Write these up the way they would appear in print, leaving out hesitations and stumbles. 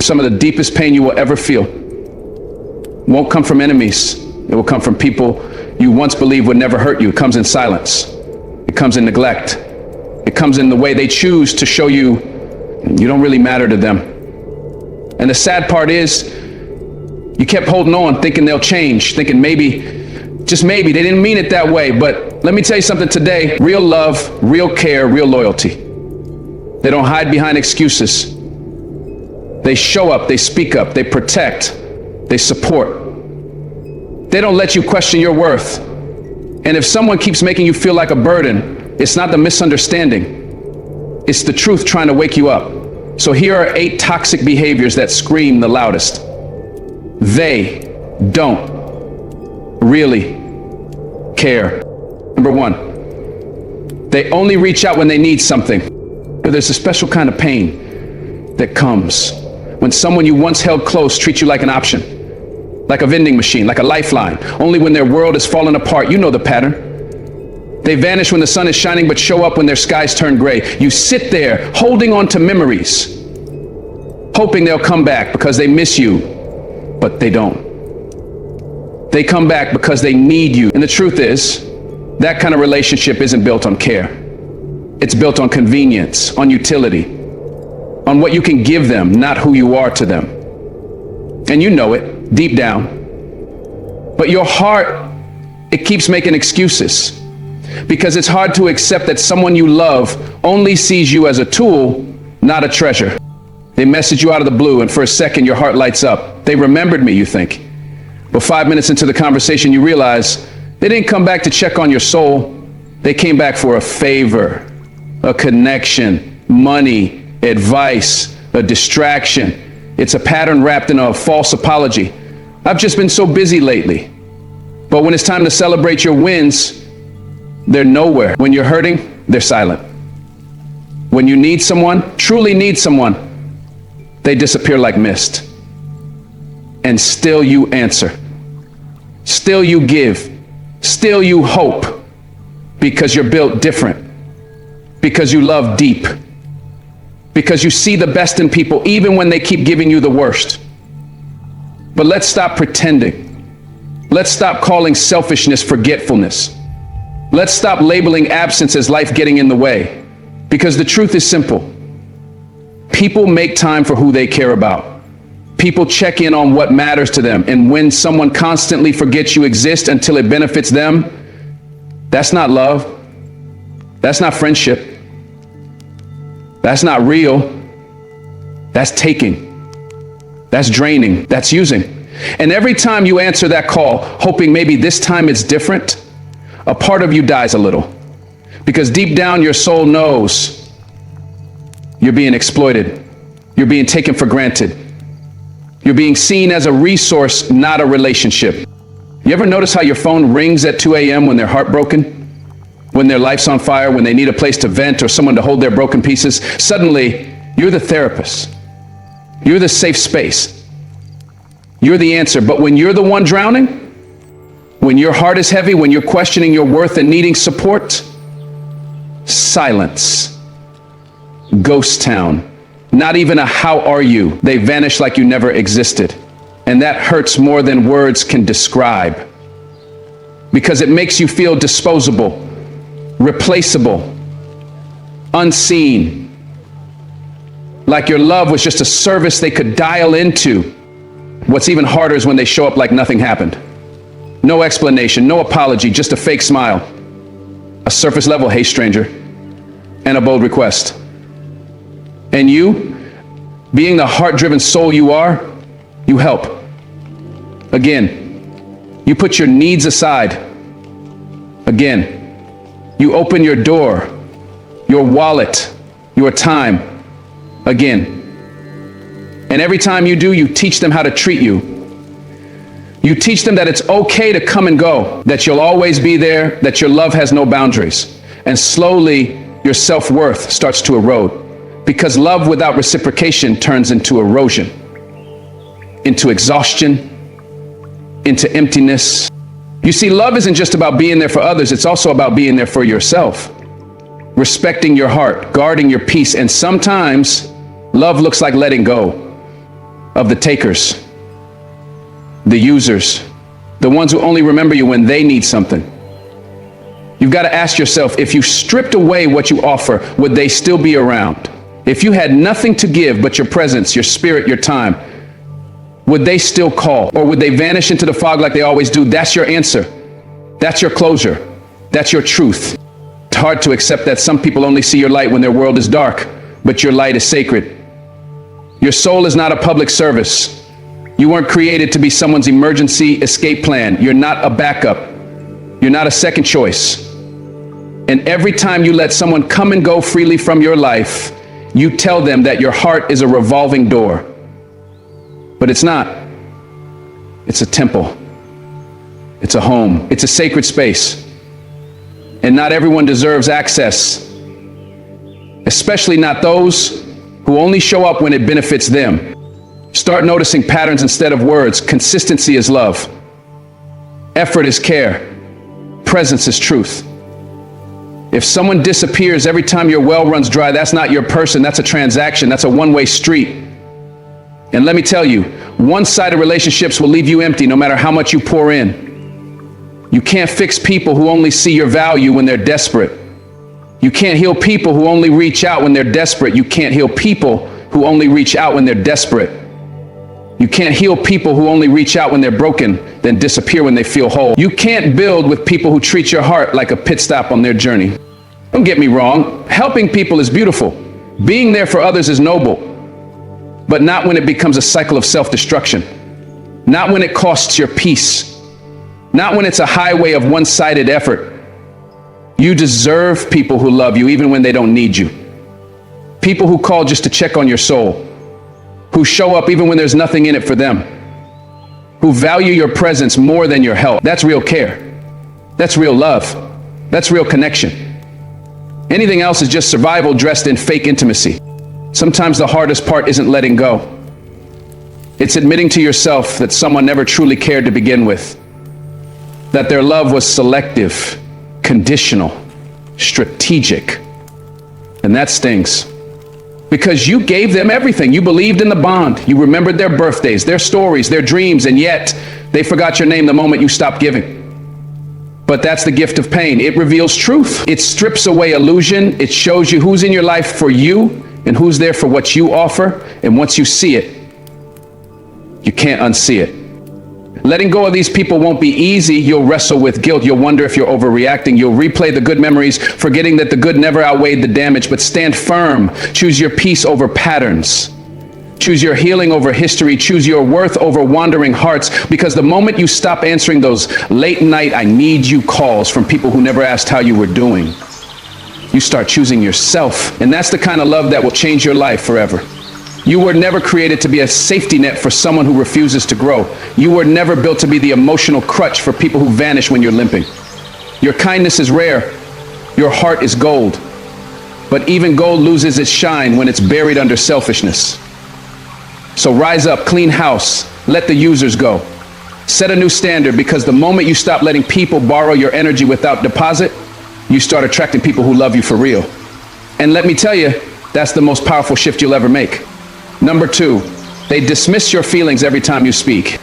Some of the deepest pain you will ever feel won't come from enemies. It will come from people you once believed would never hurt you. It comes in silence. It comes in neglect. It comes in the way they choose to show you you don't really matter to them. And the sad part is, you kept holding on, thinking they'll change, thinking maybe, just maybe, they didn't mean it that way. But let me tell you something today, real love, real care, real loyalty. They don't hide behind excuses. They show up, they speak up, they protect, they support. They don't let you question your worth. And if someone keeps making you feel like a burden, it's not the misunderstanding. It's the truth trying to wake you up. So here are 8 toxic behaviors that scream the loudest. They don't really care. Number 1, they only reach out when they need something. There's a special kind of pain that comes when someone you once held close treats you like an option, like a vending machine, like a lifeline, only when their world is falling apart. You know the pattern. They vanish when the sun is shining, but show up when their skies turn gray. You sit there holding on to memories, hoping they'll come back because they miss you, but they don't. They come back because they need you. And the truth is, that kind of relationship isn't built on care. It's built on convenience, on utility, on what you can give them, not who you are to them. And you know it deep down. But your heart, it keeps making excuses because it's hard to accept that someone you love only sees you as a tool, not a treasure. They message you out of the blue, and for a second your heart lights up. They remembered me, you think. But 5 minutes into the conversation, you realize they didn't come back to check on your soul. They came back for a favor, a connection, money, advice, a distraction. It's a pattern wrapped in a false apology. I've just been so busy lately. But when it's time to celebrate your wins, they're nowhere. When you're hurting, they're silent. When you need someone, truly need someone, they disappear like mist. And still you answer. Still you give. Still you hope. Because you're built different. Because you love deep. Because you see the best in people even when they keep giving you the worst. But let's stop pretending. Let's stop calling selfishness forgetfulness. Let's stop labeling absence as life getting in the way. Because the truth is simple. People make time for who they care about. People check in on what matters to them. And when someone constantly forgets you exist until it benefits them, that's not love. That's not friendship. That's not real. That's taking. That's draining. That's using. And every time you answer that call, hoping maybe this time it's different, a part of you dies a little. Because deep down your soul knows you're being exploited. You're being taken for granted. You're being seen as a resource, not a relationship. You ever notice how your phone rings at 2 a.m. when they're heartbroken? When their life's on fire, when they need a place to vent or someone to hold their broken pieces? Suddenly, you're the therapist. You're the safe space. You're the answer. But when you're the one drowning, when your heart is heavy, when you're questioning your worth and needing support, silence. Ghost town. Not even a how are you. They vanish like you never existed. And that hurts more than words can describe. Because it makes you feel disposable, replaceable, unseen. Like your love was just a service they could dial into. What's even harder is when they show up like nothing happened. No explanation, no apology, just a fake smile. A surface level, hey stranger, and a bold request. And you, being the heart-driven soul you are, you help. Again, you put your needs aside. Again, you open your door, your wallet, your time. Again. And every time you do, you teach them how to treat you. You teach them that it's okay to come and go, that you'll always be there, that your love has no boundaries. And slowly, your self-worth starts to erode. Because love without reciprocation turns into erosion, into exhaustion, into emptiness. You see, love isn't just about being there for others, it's also about being there for yourself. Respecting your heart, guarding your peace, and sometimes love looks like letting go. of the takers, the users, the ones who only remember you when they need something. You've got to ask yourself, if you stripped away what you offer, would they still be around? If you had nothing to give but your presence, your spirit, your time, would they still call? Or would they vanish into the fog like they always do? That's your answer. That's your closure. That's your truth. It's hard to accept that some people only see your light when their world is dark, but your light is sacred. Your soul is not a public service. You weren't created to be someone's emergency escape plan. You're not a backup. You're not a second choice. And every time you let someone come and go freely from your life, you tell them that your heart is a revolving door. But it's not. It's a temple. It's a home. It's a sacred space. And not everyone deserves access, especially not those who only show up when it benefits them. Start noticing patterns instead of words. Consistency is love. Effort is care. Presence is truth. If someone disappears every time your well runs dry, that's not your person. That's a transaction. That's a one-way street. And let me tell you, one-sided relationships will leave you empty no matter how much you pour in. You can't fix people who only see your value when they're desperate. You can't heal people who only reach out when they're desperate. You can't heal people who only reach out when they're desperate. You can't heal people who only reach out when they're broken, then disappear when they feel whole. You can't build with people who treat your heart like a pit stop on their journey. Don't get me wrong. Helping people is beautiful. Being there for others is noble. But not when it becomes a cycle of self-destruction. Not when it costs your peace. Not when it's a highway of one-sided effort. You deserve people who love you even when they don't need you. People who call just to check on your soul. Who show up even when there's nothing in it for them. Who value your presence more than your help. That's real care. That's real love. That's real connection. Anything else is just survival dressed in fake intimacy. Sometimes the hardest part isn't letting go. It's admitting to yourself that someone never truly cared to begin with. That their love was selective, conditional, strategic. And that stings. Because you gave them everything. You believed in the bond. You remembered their birthdays, their stories, their dreams, and yet they forgot your name the moment you stopped giving. But that's the gift of pain. It reveals truth. It strips away illusion. It shows you who's in your life for you and who's there for what you offer. And once you see it, you can't unsee it. Letting go of these people won't be easy. You'll wrestle with guilt. You'll wonder if you're overreacting. You'll replay the good memories, forgetting that the good never outweighed the damage. But stand firm. Choose your peace over patterns. Choose your healing over history. Choose your worth over wandering hearts. Because the moment you stop answering those late night "I need you" calls from people who never asked how you were doing, you start choosing yourself. And that's the kind of love that will change your life forever. You were never created to be a safety net for someone who refuses to grow. You were never built to be the emotional crutch for people who vanish when you're limping. Your kindness is rare. Your heart is gold. But even gold loses its shine when it's buried under selfishness. So rise up, clean house, let the users go. Set a new standard, because the moment you stop letting people borrow your energy without deposit, you start attracting people who love you for real. And let me tell you, that's the most powerful shift you'll ever make. Number 2, they dismiss your feelings every time you speak.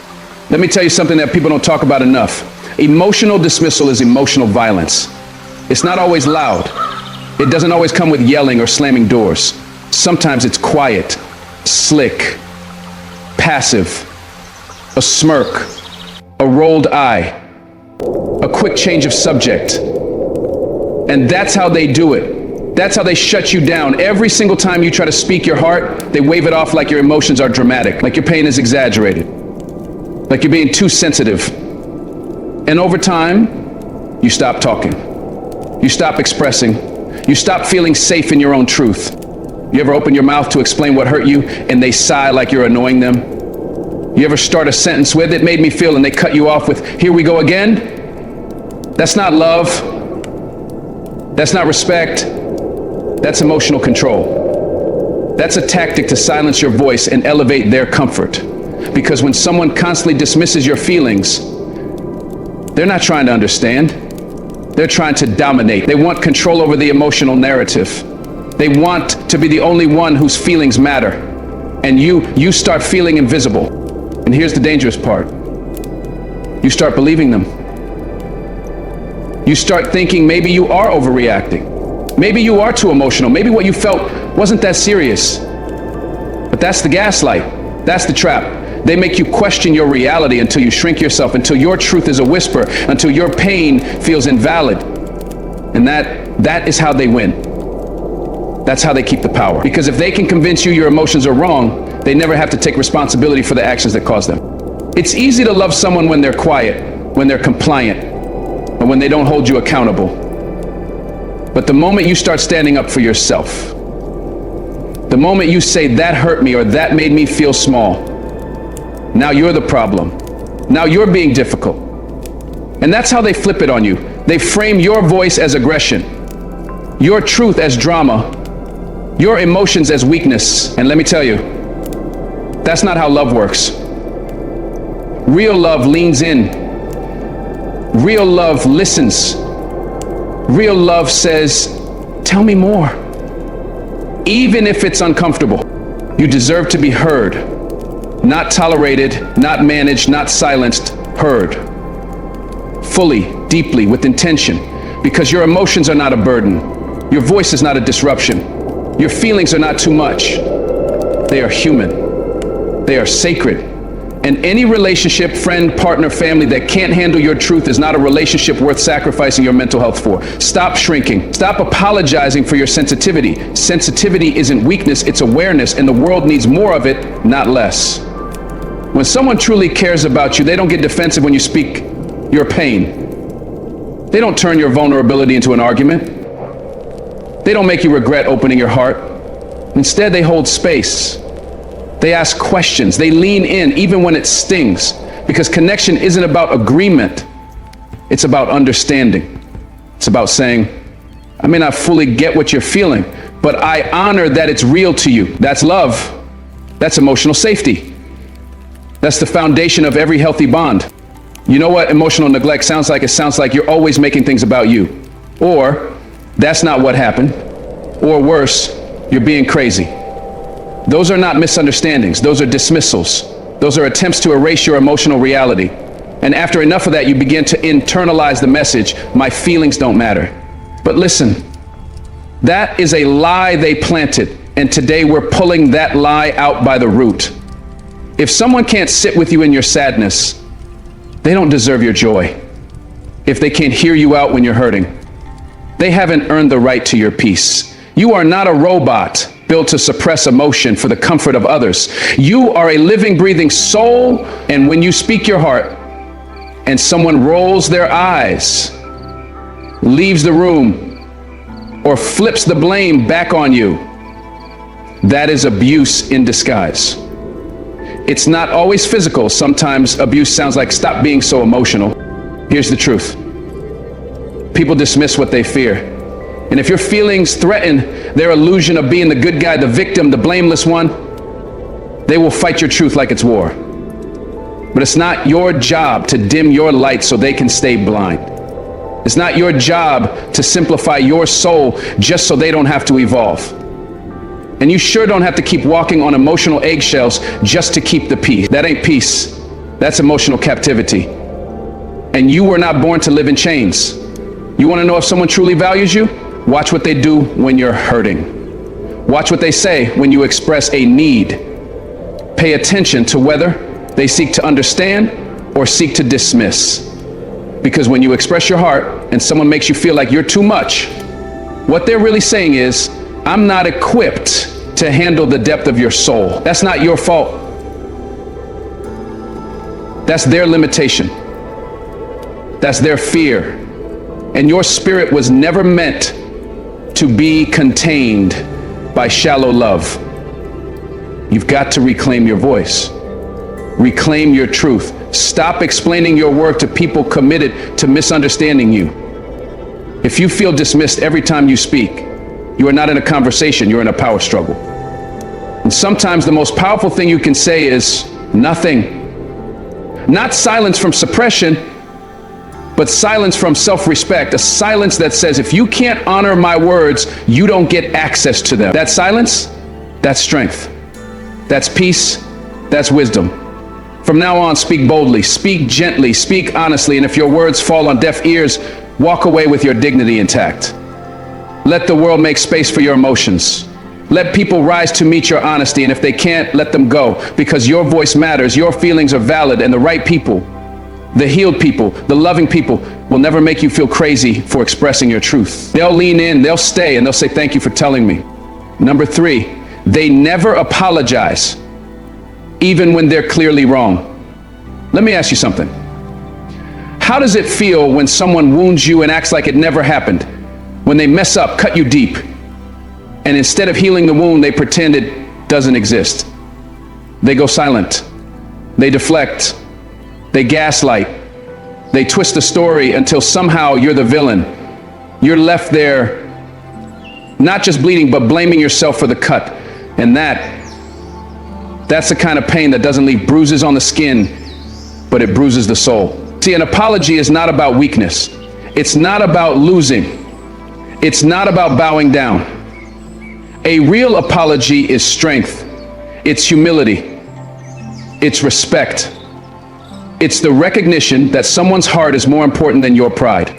Let me tell you something that people don't talk about enough. Emotional dismissal is emotional violence. It's not always loud. It doesn't always come with yelling or slamming doors. Sometimes it's quiet, slick, passive, a smirk, a rolled eye, a quick change of subject. And that's how they do it. That's how they shut you down. Every single time you try to speak your heart, they wave it off like your emotions are dramatic, like your pain is exaggerated, like you're being too sensitive. And over time, you stop talking. You stop expressing. You stop feeling safe in your own truth. You ever open your mouth to explain what hurt you and they sigh like you're annoying them? You ever start a sentence with "it made me feel" and they cut you off with "here we go again"? That's not love. That's not respect. That's emotional control. That's a tactic to silence your voice and elevate their comfort. Because when someone constantly dismisses your feelings, they're not trying to understand. They're trying to dominate. They want control over the emotional narrative. They want to be the only one whose feelings matter. And you start feeling invisible. And here's the dangerous part. You start believing them. You start thinking maybe you are overreacting. Maybe you are too emotional. Maybe what you felt wasn't that serious. But that's the gaslight. That's the trap. They make you question your reality until you shrink yourself, until your truth is a whisper, until your pain feels invalid. And that is how they win. That's how they keep the power. Because if they can convince you your emotions are wrong, they never have to take responsibility for the actions that cause them. It's easy to love someone when they're quiet, when they're compliant, and when they don't hold you accountable. But the moment you start standing up for yourself, the moment you say that hurt me or that made me feel small, now you're the problem. Now you're being difficult. And that's how they flip it on you. They frame your voice as aggression, your truth as drama, your emotions as weakness. And let me tell you, that's not how love works. Real love leans in. Real love listens. Real love says, tell me more. Even if it's uncomfortable. You deserve to be heard. Not tolerated, not managed, not silenced, heard. Fully, deeply, with intention. Because your emotions are not a burden. Your voice is not a disruption. Your feelings are not too much. They are human. They are sacred. And any relationship, friend, partner, family that can't handle your truth is not a relationship worth sacrificing your mental health for. Stop shrinking. Stop apologizing for your sensitivity. Sensitivity isn't weakness, it's awareness, and the world needs more of it, not less. When someone truly cares about you, they don't get defensive when you speak your pain. They don't turn your vulnerability into an argument. They don't make you regret opening your heart. Instead, they hold space. They ask questions. They lean in even when it stings. Because connection isn't about agreement. It's about understanding. It's about saying, I may not fully get what you're feeling, but I honor that it's real to you. That's love. That's emotional safety. That's the foundation of every healthy bond. You know what emotional neglect sounds like? It sounds like you're always making things about you. Or, that's not what happened. Or worse, you're being crazy. Those are not misunderstandings. Those are dismissals. Those are attempts to erase your emotional reality. And after enough of that, you begin to internalize the message, my feelings don't matter. But listen, that is a lie they planted. And today we're pulling that lie out by the root. If someone can't sit with you in your sadness, they don't deserve your joy. If they can't hear you out when you're hurting, they haven't earned the right to your peace. You are not a robot built to suppress emotion for the comfort of others. You are a living, breathing soul, and when you speak your heart and someone rolls their eyes, leaves the room, or flips the blame back on you, that is abuse in disguise. It's not always physical. Sometimes abuse sounds like, stop being so emotional. Here's the truth. People dismiss what they fear. And if your feelings threaten their illusion of being the good guy, the victim, the blameless one, they will fight your truth like it's war. But it's not your job to dim your light so they can stay blind. It's not your job to simplify your soul just so they don't have to evolve. And you sure don't have to keep walking on emotional eggshells just to keep the peace. That ain't peace. That's emotional captivity. And you were not born to live in chains. You want to know if someone truly values you? Watch what they do when you're hurting. Watch what they say when you express a need. Pay attention to whether they seek to understand or seek to dismiss. Because when you express your heart and someone makes you feel like you're too much, what they're really saying is, I'm not equipped to handle the depth of your soul. That's not your fault. That's their limitation. That's their fear. And your spirit was never meant to be contained by shallow love. You've got to reclaim your voice. Reclaim your truth. Stop explaining your work to people committed to misunderstanding you. If you feel dismissed every time you speak, you are not in a conversation, you're in a power struggle. And sometimes the most powerful thing you can say is nothing. Not silence from suppression, but silence from self-respect. A silence that says, if you can't honor my words, you don't get access to them. That silence, that's strength. That's peace. That's wisdom. From now on, speak boldly, speak gently, speak honestly, and if your words fall on deaf ears, walk away with your dignity intact. Let the world make space for your emotions. Let people rise to meet your honesty, and if they can't, let them go, because your voice matters, your feelings are valid, and the right people, the healed people, the loving people, will never make you feel crazy for expressing your truth. They'll lean in, they'll stay, and they'll say, thank you for telling me. Number 3, they never apologize, even when they're clearly wrong. Let me ask you something. How does it feel when someone wounds you and acts like it never happened? When they mess up, cut you deep, and instead of healing the wound, they pretend it doesn't exist. They go silent. They deflect. They gaslight. They twist the story until somehow you're the villain. You're left there, not just bleeding, but blaming yourself for the cut. And that's the kind of pain that doesn't leave bruises on the skin, but it bruises the soul. See, an apology is not about weakness. It's not about losing. It's not about bowing down. A real apology is strength. It's humility. It's respect. It's the recognition that someone's heart is more important than your pride.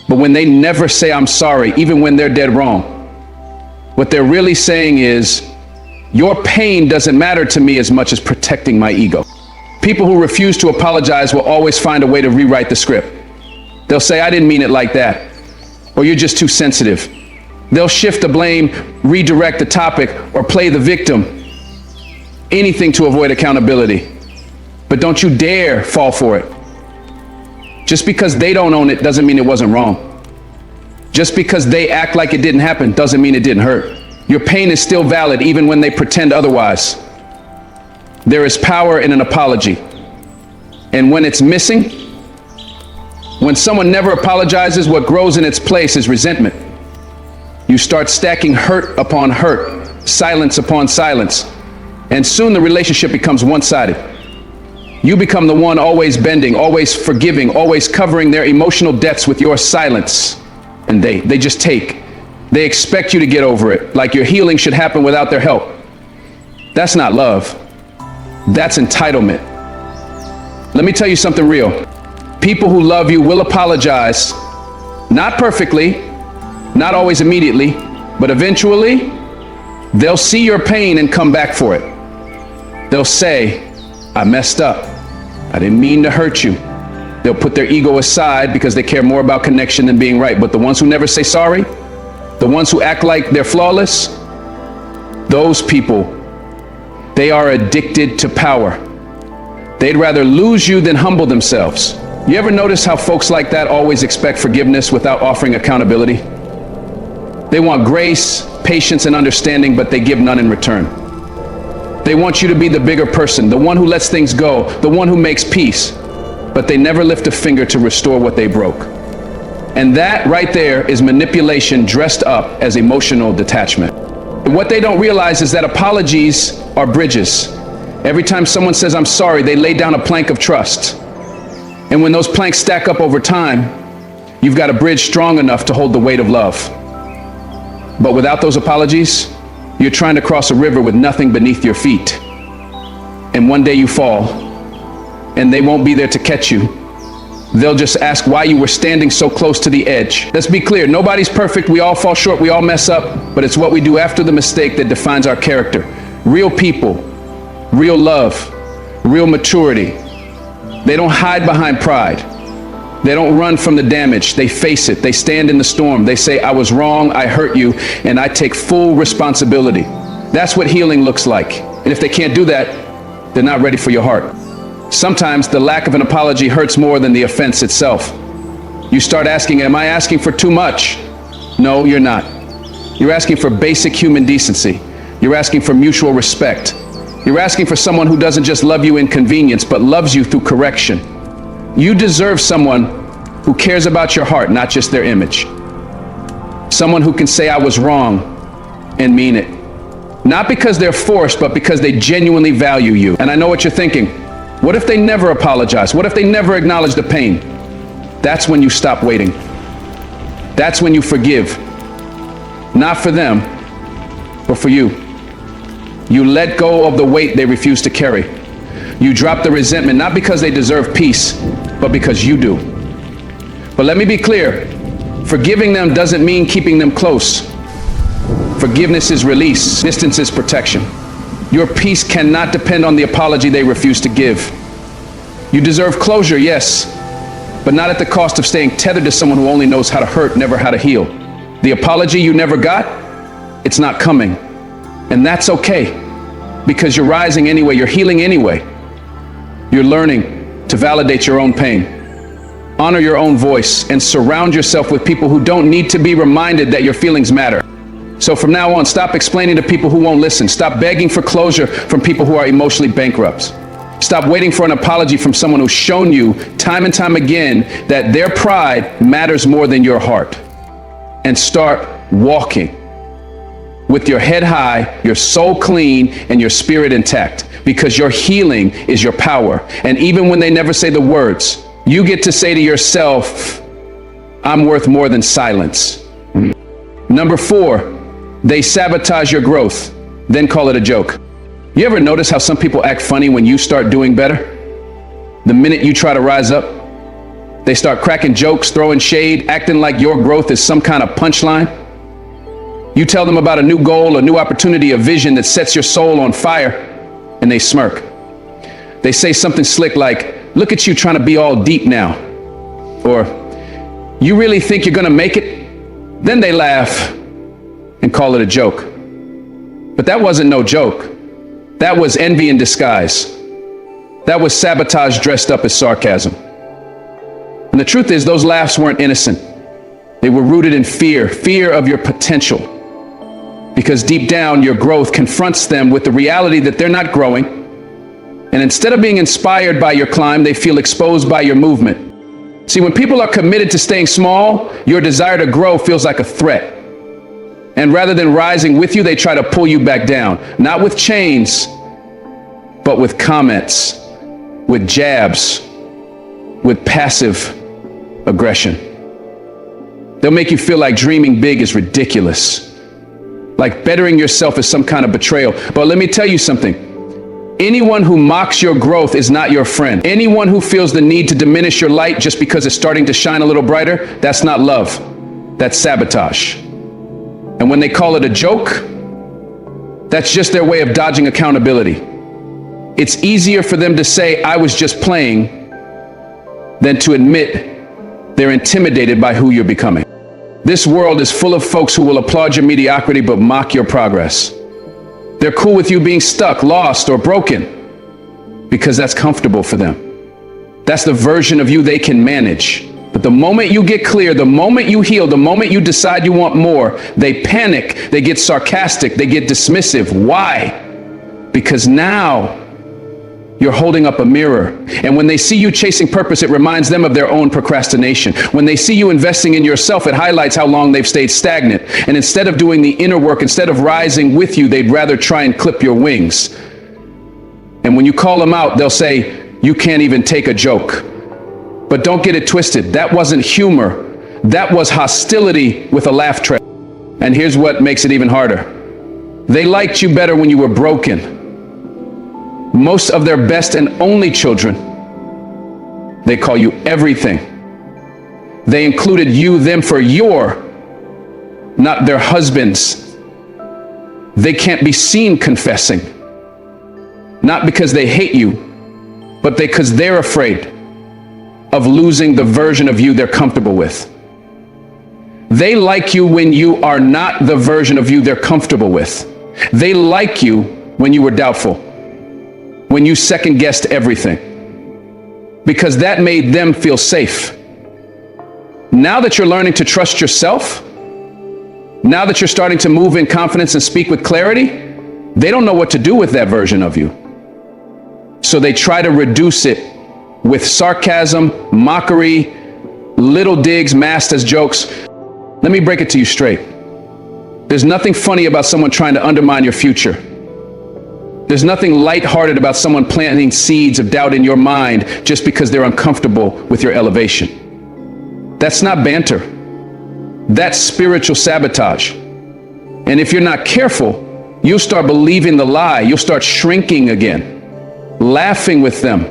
But when they never say, I'm sorry, even when they're dead wrong, what they're really saying is, your pain doesn't matter to me as much as protecting my ego. People who refuse to apologize will always find a way to rewrite the script. They'll say, I didn't mean it like that, or you're just too sensitive. They'll shift the blame, redirect the topic, or play the victim. Anything to avoid accountability. But don't you dare fall for it. Just because they don't own it doesn't mean it wasn't wrong. Just because they act like it didn't happen doesn't mean it didn't hurt. Your pain is still valid even when they pretend otherwise. There is power in an apology. And when it's missing, when someone never apologizes, what grows in its place is resentment. You start stacking hurt upon hurt, silence upon silence, and soon the relationship becomes one-sided. You become the one always bending, always forgiving, always covering their emotional debts with your silence. And they just take. They expect you to get over it, like your healing should happen without their help. That's not love. That's entitlement. Let me tell you something real. People who love you will apologize, not perfectly, not always immediately, but eventually, they'll see your pain and come back for it. They'll say, I messed up. I didn't mean to hurt you. They'll put their ego aside because they care more about connection than being right. But the ones who never say sorry, the ones who act like they're flawless, those people, they are addicted to power. They'd rather lose you than humble themselves. You ever notice how folks like that always expect forgiveness without offering accountability? They want grace, patience, and understanding, but they give none in return. They want you to be the bigger person, the one who lets things go, the one who makes peace, but they never lift a finger to restore what they broke. And that right there is manipulation dressed up as emotional detachment. And what they don't realize is that apologies are bridges. Every time someone says, I'm sorry, they lay down a plank of trust. And when those planks stack up over time, you've got a bridge strong enough to hold the weight of love. But without those apologies, you're trying to cross a river with nothing beneath your feet. And one day you fall, and they won't be there to catch you. They'll just ask why you were standing so close to the edge. Let's be clear, nobody's perfect, we all fall short, we all mess up, but it's what we do after the mistake that defines our character. Real people, real love, real maturity. They don't hide behind pride. They don't run from the damage. They face it. They stand in the storm. They say, I was wrong, I hurt you, and I take full responsibility. That's what healing looks like. And if they can't do that, they're not ready for your heart. Sometimes the lack of an apology hurts more than the offense itself. You start asking, am I asking for too much? No, you're not. You're asking for basic human decency. You're asking for mutual respect. You're asking for someone who doesn't just love you in convenience, but loves you through correction. You deserve someone who cares about your heart, not just their image. Someone who can say, I was wrong, and mean it. Not because they're forced, but because they genuinely value you. And I know what you're thinking. What if they never apologize? What if they never acknowledge the pain? That's when you stop waiting. That's when you forgive. Not for them, but for you. You let go of the weight they refuse to carry. You drop the resentment, not because they deserve peace, but because you do. But let me be clear, forgiving them doesn't mean keeping them close. Forgiveness is release, distance is protection. Your peace cannot depend on the apology they refuse to give. You deserve closure, yes, but not at the cost of staying tethered to someone who only knows how to hurt, never how to heal. The apology you never got, it's not coming. And that's okay, because you're rising anyway, you're healing anyway. You're learning to validate your own pain, honor your own voice, and surround yourself with people who don't need to be reminded that your feelings matter. So from now on, stop explaining to people who won't listen. Stop begging for closure from people who are emotionally bankrupt. Stop waiting for an apology from someone who's shown you time and time again that their pride matters more than your heart. And start walking with your head high, your soul clean, and your spirit intact, because your healing is your power. And even when they never say the words, you get to say to yourself, I'm worth more than silence. Number 4, they sabotage your growth, then call it a joke. You ever notice how some people act funny when you start doing better? The minute you try to rise up, they start cracking jokes, throwing shade, acting like your growth is some kind of punchline. You tell them about a new goal, a new opportunity, a vision that sets your soul on fire, and they smirk. They say something slick like, look at you trying to be all deep now. Or, you really think you're gonna make it? Then they laugh and call it a joke. But that wasn't no joke. That was envy in disguise. That was sabotage dressed up as sarcasm. And the truth is, those laughs weren't innocent. They were rooted in fear, fear of your potential. Because deep down, your growth confronts them with the reality that they're not growing. And instead of being inspired by your climb, they feel exposed by your movement. See, when people are committed to staying small, your desire to grow feels like a threat. And rather than rising with you, they try to pull you back down. Not with chains, but with comments, with jabs, with passive aggression. They'll make you feel like dreaming big is ridiculous, like bettering yourself is some kind of betrayal. But let me tell you something. Anyone who mocks your growth is not your friend. Anyone who feels the need to diminish your light just because it's starting to shine a little brighter, that's not love. That's sabotage. And when they call it a joke, that's just their way of dodging accountability. It's easier for them to say, I was just playing, than to admit they're intimidated by who you're becoming. This world is full of folks who will applaud your mediocrity but mock your progress. They're cool with you being stuck, lost, or broken because that's comfortable for them. That's the version of you they can manage. But the moment you get clear, the moment you heal, the moment you decide you want more, they panic, they get sarcastic, they get dismissive. Why? Because now you're holding up a mirror. And when they see you chasing purpose, it reminds them of their own procrastination. When they see you investing in yourself, it highlights how long they've stayed stagnant. And instead of doing the inner work, instead of rising with you, they'd rather try and clip your wings. And when you call them out, they'll say, you can't even take a joke. But don't get it twisted. That wasn't humor. That was hostility with a laugh track. And here's what makes it even harder. They liked you better when you were broken. Most of their best and only children, they call you everything. They included you, them for your, not their husbands. They can't be seen confessing. Not because they hate you, but because they're afraid of losing the version of you they're comfortable with. They like you when you are not the version of you they're comfortable with. They like you when you were doubtful, when you second-guessed everything, because that made them feel safe. Now that you're learning to trust yourself, now that you're starting to move in confidence and speak with clarity, they don't know what to do with that version of you. So they try to reduce it with sarcasm, mockery, little digs masked as jokes. Let me break it to you straight. There's nothing funny about someone trying to undermine your future. There's nothing lighthearted about someone planting seeds of doubt in your mind just because they're uncomfortable with your elevation. That's not banter. That's spiritual sabotage. And if you're not careful, You'll start believing the lie. You'll start shrinking again, laughing with them,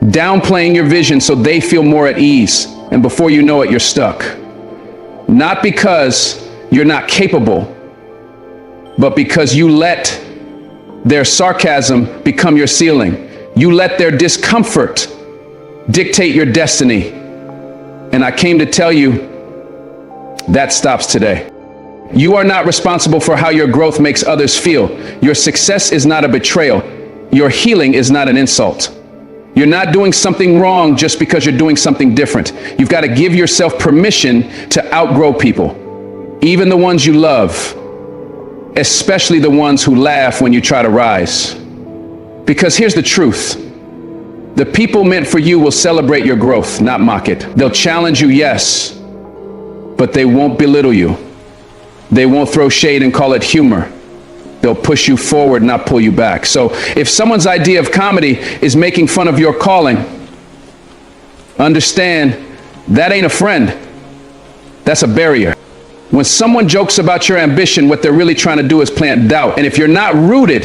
downplaying your vision so they feel more at ease. And before you know it, you're stuck. Not because you're not capable, but because you let their sarcasm become your ceiling. You let their discomfort dictate your destiny. And I came to tell you that stops today. You are not responsible for how your growth makes others feel. Your success is not a betrayal. Your healing is not an insult. You're not doing something wrong just because you're doing something different. You've got to give yourself permission to outgrow people, even the ones you love, especially the ones who laugh when you try to rise. Because here's the truth. The people meant for you will celebrate your growth, not mock it. They'll challenge you, yes, but they won't belittle you. They won't throw shade and call it humor. They'll push you forward, not pull you back. So if someone's idea of comedy is making fun of your calling, understand that ain't a friend. That's a barrier. When someone jokes about your ambition, what they're really trying to do is plant doubt. And if you're not rooted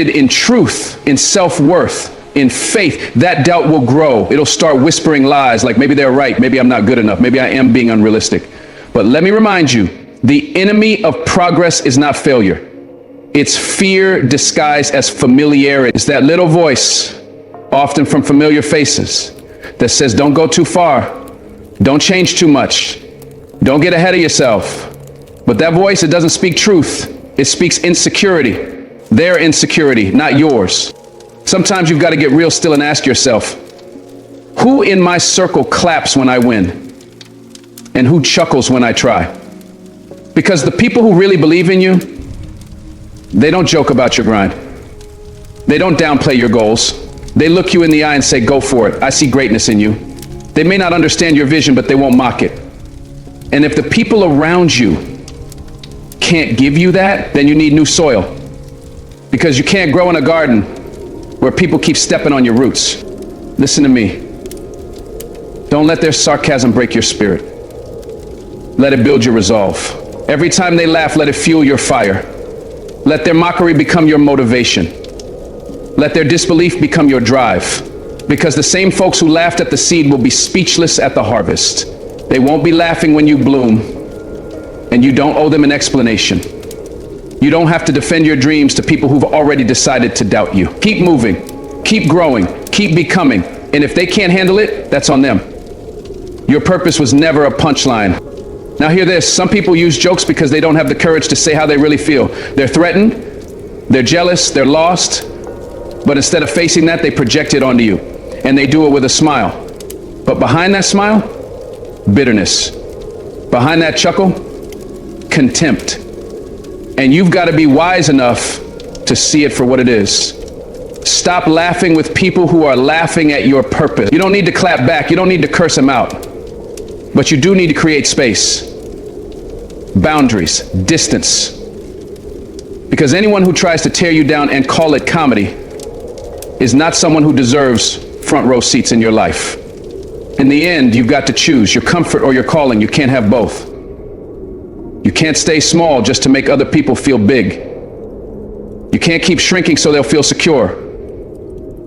in truth, in self-worth, in faith, that doubt will grow. It'll start whispering lies like maybe they're right, maybe I'm not good enough, maybe I am being unrealistic. But let me remind you, the enemy of progress is not failure. It's fear disguised as familiarity. It's that little voice, often from familiar faces, that says, don't go too far. Don't change too much. Don't get ahead of yourself. But that voice, it doesn't speak truth. It speaks insecurity. Their insecurity, not yours. Sometimes you've got to get real still and ask yourself, who in my circle claps when I win? And who chuckles when I try? Because the people who really believe in you, they don't joke about your grind. They don't downplay your goals. They look you in the eye and say, go for it. I see greatness in you. They may not understand your vision, but they won't mock it. And if the people around you can't give you that, then you need new soil. Because you can't grow in a garden where people keep stepping on your roots. Listen to me. Don't let their sarcasm break your spirit. Let it build your resolve. Every time they laugh, let it fuel your fire. Let their mockery become your motivation. Let their disbelief become your drive. Because the same folks who laughed at the seed will be speechless at the harvest. They won't be laughing when you bloom, and you don't owe them an explanation. You don't have to defend your dreams to people who've already decided to doubt you. Keep moving, keep growing, keep becoming. And if they can't handle it, that's on them. Your purpose was never a punchline. Now hear this, some people use jokes because they don't have the courage to say how they really feel. They're threatened, they're jealous, they're lost, but instead of facing that, they project it onto you. And they do it with a smile. But behind that smile, bitterness. Behind that chuckle, contempt. And you've got to be wise enough to see it for what it is. Stop laughing with people who are laughing at your purpose. You don't need to clap back. You don't need to curse them out. But you do need to create space, boundaries, distance. Because anyone who tries to tear you down and call it comedy is not someone who deserves front row seats in your life. In the end, you've got to choose your comfort or your calling. You can't have both. You can't stay small just to make other people feel big. You can't keep shrinking so they'll feel secure.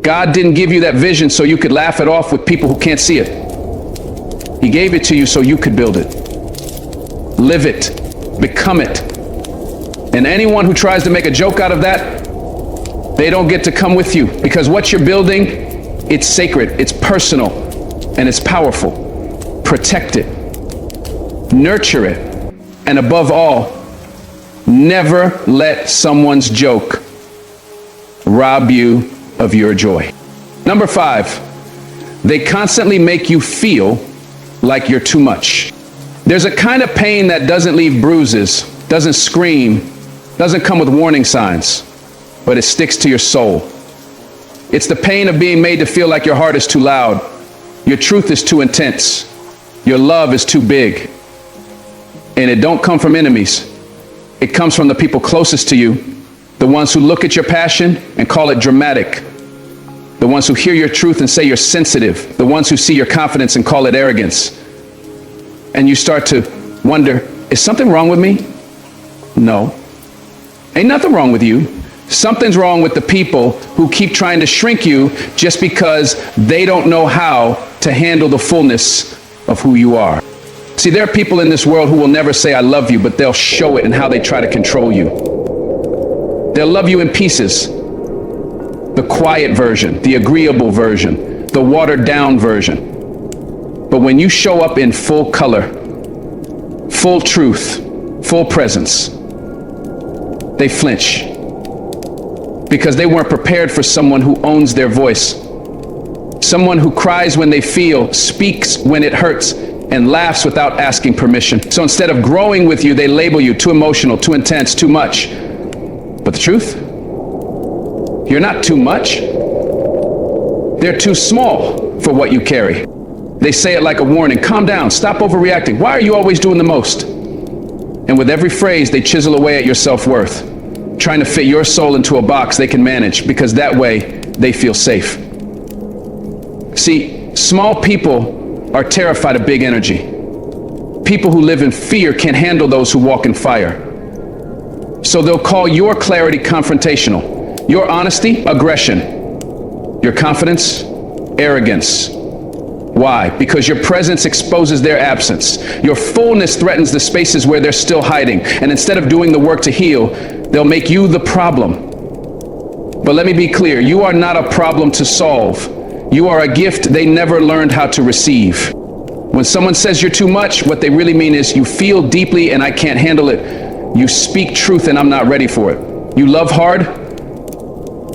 God didn't give you that vision so you could laugh it off with people who can't see it. He gave it to you so you could build it. Live it. Become it. And anyone who tries to make a joke out of that, they don't get to come with you, because what you're building, it's sacred, it's personal, and it's powerful. Protect it. Nurture it. And above all, never let someone's joke rob you of your joy. Number 5, they constantly make you feel like you're too much. There's a kind of pain that doesn't leave bruises, doesn't scream, doesn't come with warning signs, but it sticks to your soul. It's the pain of being made to feel like your heart is too loud, your truth is too intense, your love is too big. And it don't come from enemies. It comes from the people closest to you, the ones who look at your passion and call it dramatic, the ones who hear your truth and say you're sensitive, the ones who see your confidence and call it arrogance. And you start to wonder, is something wrong with me? No. Ain't nothing wrong with you. Something's wrong with the people who keep trying to shrink you just because they don't know how to handle the fullness of who you are. See, there are people in this world who will never say I love you, but they'll show it in how they try to control you. They'll love you in pieces. The quiet version, the agreeable version, the watered down version. But when you show up in full color, full truth, full presence, they flinch. Because they weren't prepared for someone who owns their voice. Someone who cries when they feel, speaks when it hurts, and laughs without asking permission. So instead of growing with you, they label you too emotional, too intense, too much. But the truth? You're not too much. They're too small for what you carry. They say it like a warning. Calm down, stop overreacting. Why are you always doing the most? And with every phrase, they chisel away at your self-worth, trying to fit your soul into a box they can manage, because that way they feel safe. See, small people are terrified of big energy. People who live in fear can't handle those who walk in fire. So they'll call your clarity confrontational, your honesty aggression, your confidence arrogance. Why? Because your presence exposes their absence. Your fullness threatens the spaces where they're still hiding. And instead of doing the work to heal, they'll make you the problem. But let me be clear, you are not a problem to solve. You are a gift they never learned how to receive. When someone says you're too much, what they really mean is you feel deeply and I can't handle it. You speak truth and I'm not ready for it. You love hard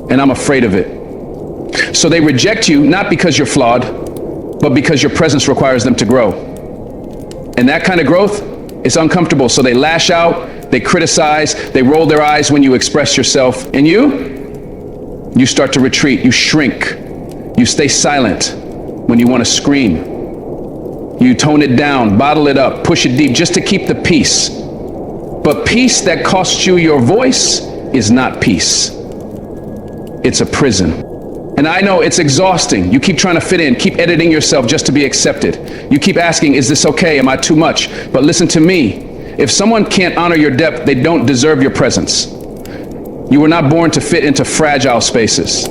and I'm afraid of it. So they reject you not because you're flawed, but because your presence requires them to grow. And that kind of growth is uncomfortable. So they lash out, they criticize, they roll their eyes when you express yourself. And you start to retreat, you shrink. You stay silent when you want to scream. You tone it down, bottle it up, push it deep just to keep the peace. But peace that costs you your voice is not peace. It's a prison. And I know it's exhausting. You keep trying to fit in, keep editing yourself just to be accepted. You keep asking, is this okay? Am I too much? But listen to me. If someone can't honor your depth, they don't deserve your presence. You were not born to fit into fragile spaces.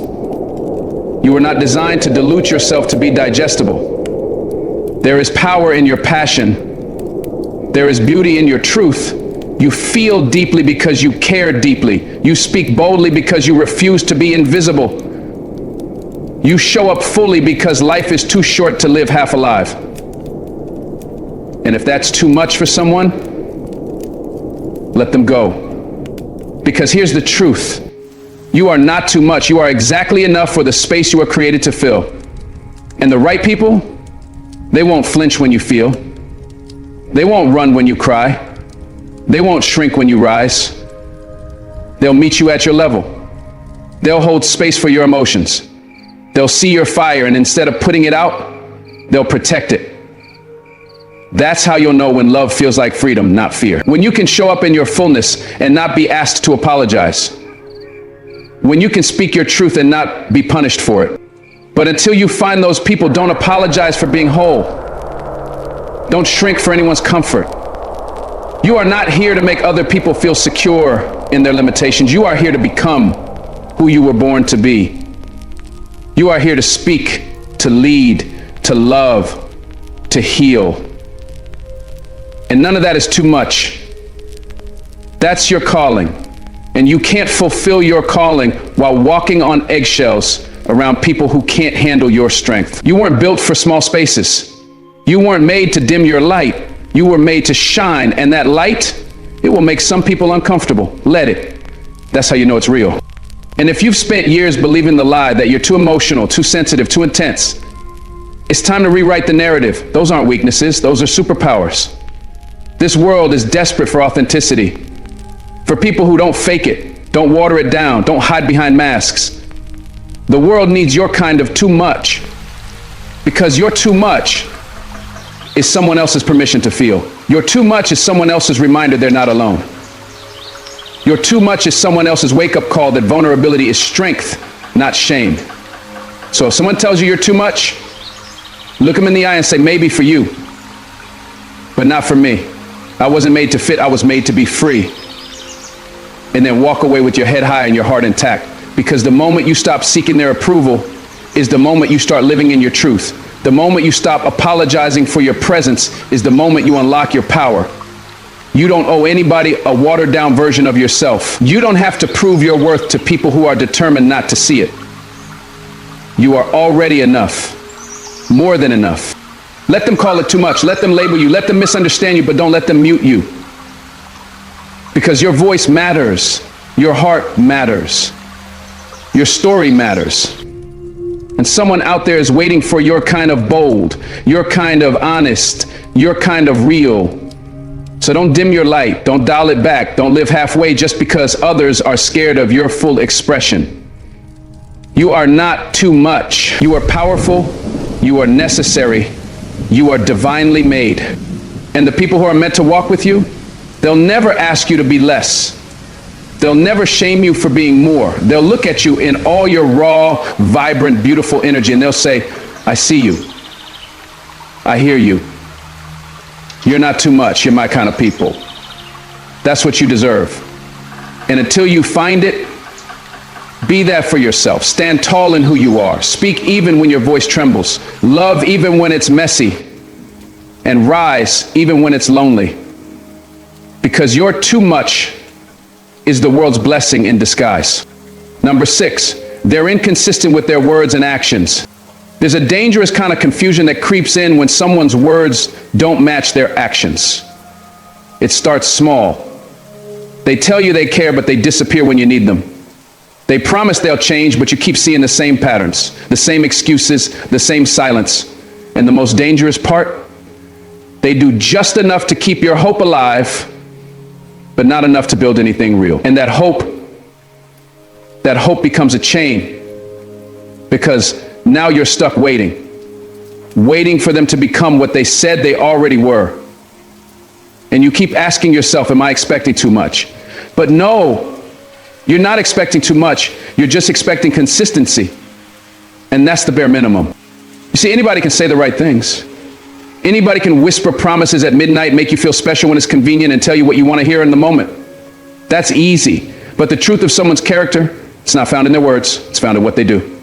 You were not designed to dilute yourself to be digestible. There is power in your passion. There is beauty in your truth. You feel deeply because you care deeply. You speak boldly because you refuse to be invisible. You show up fully because life is too short to live half alive. And if that's too much for someone, let them go. Because here's the truth. You are not too much. You are exactly enough for the space you were created to fill. And the right people, they won't flinch when you feel. They won't run when you cry. They won't shrink when you rise. They'll meet you at your level. They'll hold space for your emotions. They'll see your fire, and instead of putting it out, they'll protect it. That's how you'll know when love feels like freedom, not fear. When you can show up in your fullness and not be asked to apologize. When you can speak your truth and not be punished for it. But until you find those people, don't apologize for being whole. Don't shrink for anyone's comfort. You are not here to make other people feel secure in their limitations. You are here to become who you were born to be. You are here to speak, to lead, to love, to heal. And none of that is too much. That's your calling. And you can't fulfill your calling while walking on eggshells around people who can't handle your strength. You weren't built for small spaces. You weren't made to dim your light. You were made to shine, and that light, it will make some people uncomfortable. Let it. That's how you know it's real. And if you've spent years believing the lie that you're too emotional, too sensitive, too intense, it's time to rewrite the narrative. Those aren't weaknesses, those are superpowers. This world is desperate for authenticity. For people who don't fake it, don't water it down, don't hide behind masks. The world needs your kind of too much, because your too much is someone else's permission to feel. Your too much is someone else's reminder they're not alone. Your too much is someone else's wake-up call that vulnerability is strength, not shame. So if someone tells you you're too much, look them in the eye and say, maybe for you, but not for me. I wasn't made to fit, I was made to be free. and then walk away with your head high and your heart intact. Because the moment you stop seeking their approval is the moment you start living in your truth. The moment you stop apologizing for your presence is the moment you unlock your power. You don't owe anybody a watered down version of yourself. You don't have to prove your worth to people who are determined not to see it. You are already enough, more than enough. Let them call it too much. Let them label you. Let them misunderstand you, but don't let them mute you. Because your voice matters. Your heart matters. Your story matters. And someone out there is waiting for your kind of bold, your kind of honest, your kind of real. So don't dim your light. Don't dial it back. Don't live halfway just because others are scared of your full expression. You are not too much. You are powerful. You are necessary. You are divinely made. And the people who are meant to walk with you, they'll never ask you to be less. They'll never shame you for being more. They'll look at you in all your raw, vibrant, beautiful energy, and they'll say, I see you. I hear you. You're not too much. You're my kind of people. That's what you deserve. And until you find it, be that for yourself. Stand tall in who you are. Speak even when your voice trembles. Love even when it's messy. And rise even when it's lonely. Because your too much is the world's blessing in disguise. Number 6, they're inconsistent with their words and actions. There's a dangerous kind of confusion that creeps in when someone's words don't match their actions. It starts small. They tell you they care, but they disappear when you need them. They promise they'll change, but you keep seeing the same patterns, the same excuses, the same silence. And the most dangerous part, they do just enough to keep your hope alive, but not enough to build anything real. And that hope becomes a chain, because now you're stuck waiting for them to become what they said they already were. And you keep asking yourself, am I expecting too much? But no, you're not expecting too much. You're just expecting consistency. And that's the bare minimum. You see, anybody can say the right things. Anybody can whisper promises at midnight, make you feel special when it's convenient, and tell you what you want to hear in the moment. That's easy. But the truth of someone's character, it's not found in their words, it's found in what they do.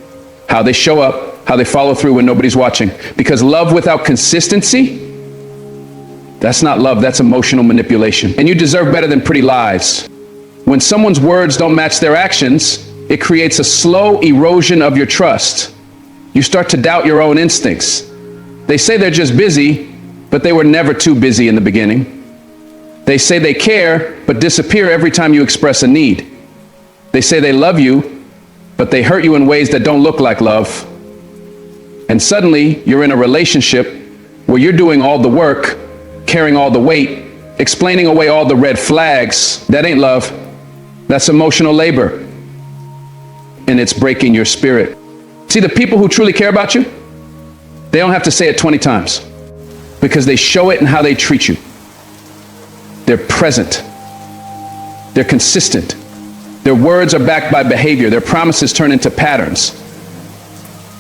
How they show up, how they follow through when nobody's watching. Because love without consistency, that's not love, that's emotional manipulation. And you deserve better than pretty lies. When someone's words don't match their actions, it creates a slow erosion of your trust. You start to doubt your own instincts. They say they're just busy, but they were never too busy in the beginning. They say they care, but disappear every time you express a need. They say they love you, but they hurt you in ways that don't look like love. And suddenly, you're in a relationship where you're doing all the work, carrying all the weight, explaining away all the red flags. That ain't love. That's emotional labor. And it's breaking your spirit. See, the people who truly care about you, they don't have to say it 20 times, because they show it in how they treat you. They're present. They're consistent. Their words are backed by behavior. Their promises turn into patterns.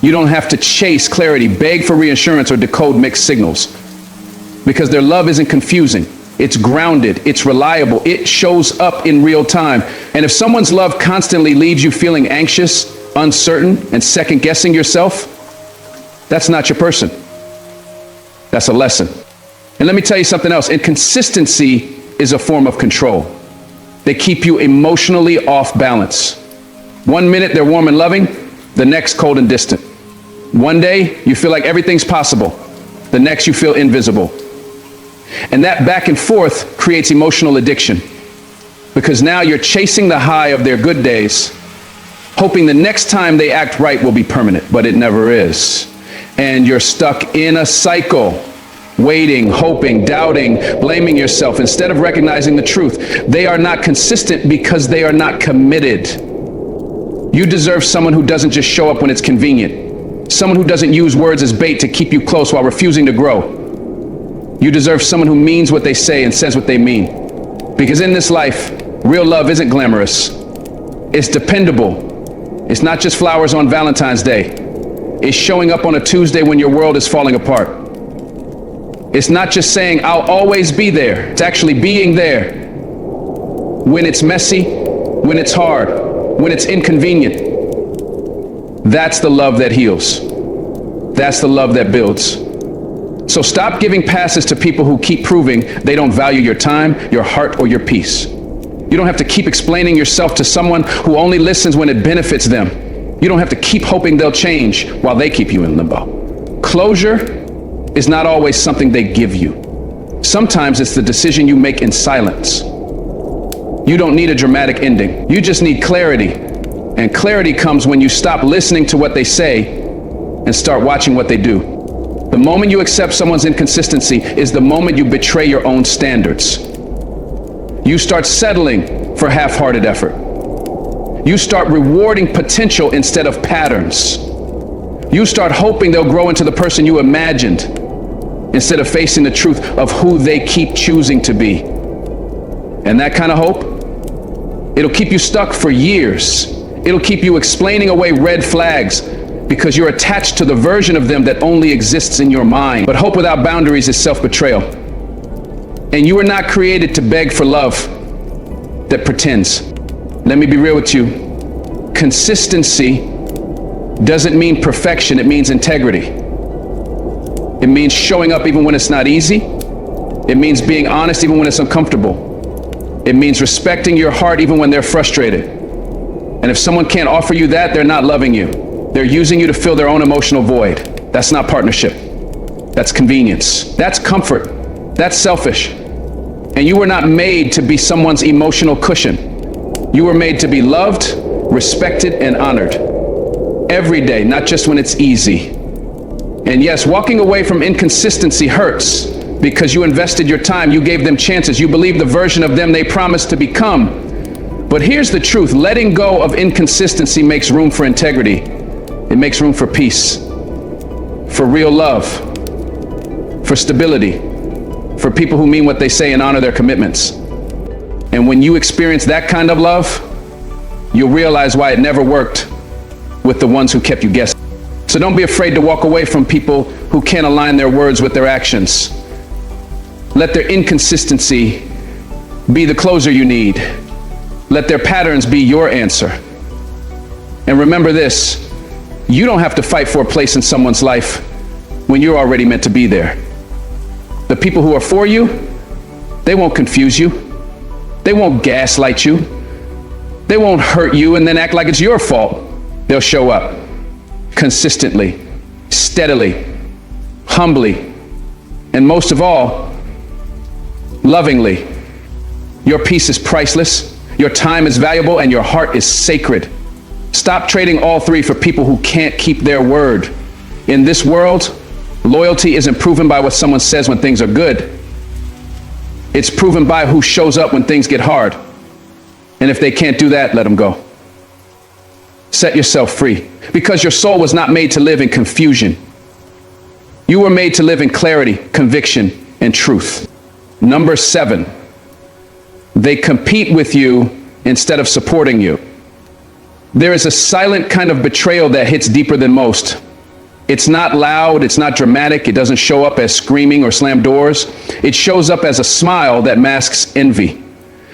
You don't have to chase clarity, beg for reassurance, or decode mixed signals, because their love isn't confusing. It's grounded. It's reliable. It shows up in real time. And if someone's love constantly leaves you feeling anxious, uncertain, and second-guessing yourself, that's not your person. That's a lesson. And let me tell you something else. Inconsistency is a form of control. They keep you emotionally off balance. One minute they're warm and loving, the next cold and distant. One day you feel like everything's possible, the next you feel invisible. And that back and forth creates emotional addiction, because now you're chasing the high of their good days, hoping the next time they act right will be permanent, but it never is. And you're stuck in a cycle, waiting, hoping, doubting, blaming yourself, instead of recognizing the truth. They are not consistent because they are not committed. You deserve someone who doesn't just show up when it's convenient. Someone who doesn't use words as bait to keep you close while refusing to grow. You deserve someone who means what they say and says what they mean. Because in this life, real love isn't glamorous. It's dependable. It's not just flowers on Valentine's Day. It's showing up on a Tuesday when your world is falling apart. It's not just saying, I'll always be there. It's actually being there when it's messy, when it's hard, when it's inconvenient. That's the love that heals. That's the love that builds. So stop giving passes to people who keep proving they don't value your time, your heart, or your peace. You don't have to keep explaining yourself to someone who only listens when it benefits them. You don't have to keep hoping they'll change while they keep you in limbo. Closure is not always something they give you. Sometimes it's the decision you make in silence. You don't need a dramatic ending. You just need clarity. And clarity comes when you stop listening to what they say and start watching what they do. The moment you accept someone's inconsistency is the moment you betray your own standards. You start settling for half-hearted effort. You start rewarding potential instead of patterns. You start hoping they'll grow into the person you imagined instead of facing the truth of who they keep choosing to be. And that kind of hope, it'll keep you stuck for years. It'll keep you explaining away red flags because you're attached to the version of them that only exists in your mind. But hope without boundaries is self-betrayal. And you were not created to beg for love that pretends. Let me be real with you. Consistency doesn't mean perfection, it means integrity. It means showing up even when it's not easy. It means being honest even when it's uncomfortable. It means respecting your heart even when they're frustrated. And if someone can't offer you that, they're not loving you. They're using you to fill their own emotional void. That's not partnership. That's convenience. That's comfort. That's selfish. And you were not made to be someone's emotional cushion. You were made to be loved, respected, and honored. Every day, not just when it's easy. And yes, walking away from inconsistency hurts because you invested your time, you gave them chances, you believed the version of them they promised to become. But here's the truth, letting go of inconsistency makes room for integrity. It makes room for peace, for real love, for stability, for people who mean what they say and honor their commitments. And when you experience that kind of love, you'll realize why it never worked with the ones who kept you guessing. So don't be afraid to walk away from people who can't align their words with their actions. Let their inconsistency be the closer you need. Let their patterns be your answer. And remember this, you don't have to fight for a place in someone's life when you're already meant to be there. The people who are for you, they won't confuse you. They won't gaslight you. They won't hurt you and then act like it's your fault. They'll show up consistently, steadily, humbly, and most of all, lovingly. Your peace is priceless, your time is valuable, and your heart is sacred. Stop trading all three for people who can't keep their word. In this world, loyalty isn't proven by what someone says when things are good. It's proven by who shows up when things get hard. And if they can't do that, let them go. Set yourself free, because your soul was not made to live in confusion. You were made to live in clarity, conviction, and truth. Number 7, they compete with you instead of supporting you. There is a silent kind of betrayal that hits deeper than most. It's not loud, it's not dramatic, it doesn't show up as screaming or slam doors. It shows up as a smile that masks envy,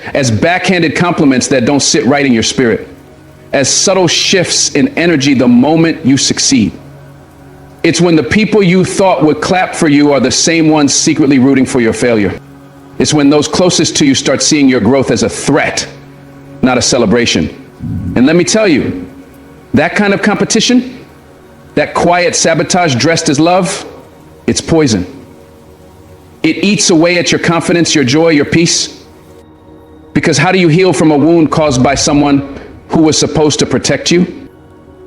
as backhanded compliments that don't sit right in your spirit, as subtle shifts in energy the moment you succeed. It's when the people you thought would clap for you are the same ones secretly rooting for your failure. It's when those closest to you start seeing your growth as a threat, not a celebration. And let me tell you, that kind of competition, that quiet sabotage dressed as love, it's poison. It eats away at your confidence, your joy, your peace. Because how do you heal from a wound caused by someone who was supposed to protect you?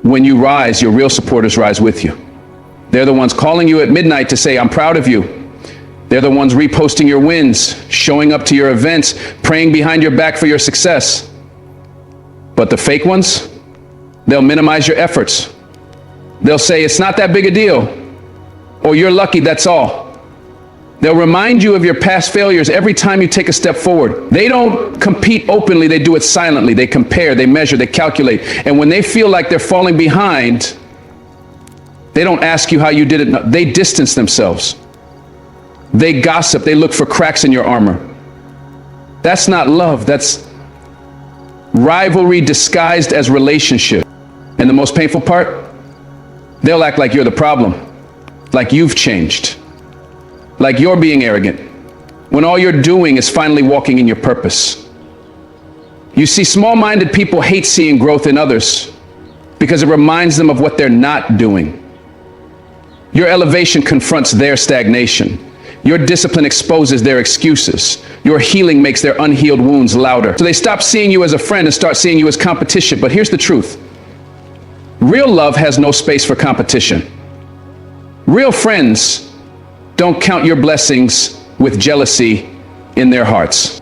When you rise, your real supporters rise with you. They're the ones calling you at midnight to say, I'm proud of you. They're the ones reposting your wins, showing up to your events, praying behind your back for your success. But the fake ones, they'll minimize your efforts. They'll say, it's not that big a deal, or you're lucky, that's all. They'll remind you of your past failures every time you take a step forward. They don't compete openly, they do it silently. They compare, they measure, they calculate. And when they feel like they're falling behind, they don't ask you how you did it. No, they distance themselves. They gossip, they look for cracks in your armor. That's not love, that's rivalry disguised as relationship. And the most painful part? They'll act like you're the problem, like you've changed, like you're being arrogant, when all you're doing is finally walking in your purpose. You see, small-minded people hate seeing growth in others because it reminds them of what they're not doing. Your elevation confronts their stagnation. Your discipline exposes their excuses. Your healing makes their unhealed wounds louder. So they stop seeing you as a friend and start seeing you as competition. But here's the truth. Real love has no space for competition. Real friends don't count your blessings with jealousy in their hearts.